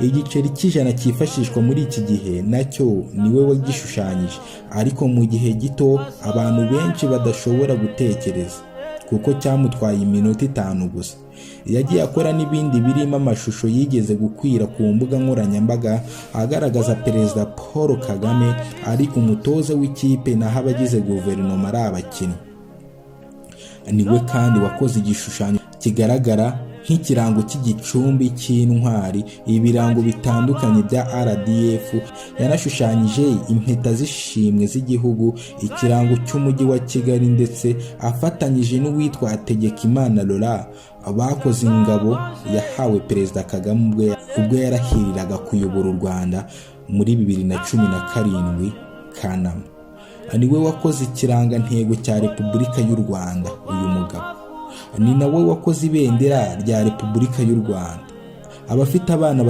igiceri cy'ijana cyifashishwa muri iki gihe nacyo niwe wagishushanyije, ariko mu gihe gito abantu benshi badashobora gutekereza, kuko cyamutwaye iminota 5 gusa. Yagiye akora n'ibindi birimo amashusho yigeze gukwira ku mbuga nkoranyambaga agaragaza Perezida Paul Kagame ari umutoza w'ikipe naho abagize guverinoma ari abakinnyi. Niwe kandi wakoze igishushanyo kigaragara nk'ikirango cy'igicumbi cy'intwari, ibirango bitandukanye bya RDF. Yanashushanyije impeta z'ishimwe z'igihugu, ikirango cy'umujyi wa Kigali, ndetse afatanyije n'uwitwa Hategekimana Laurent bakoze ingabo yahawe Perezida Kagame ubwo yarahiriraga kuyobora u Rwanda muri 2017 Kanama. Niwe wakoze ikirangantego cya Repubulika y'u Rwanda. Uyu mugabo ni nawe wakoze ibendera rya Repubulika y'u Rwanda. Abafite abana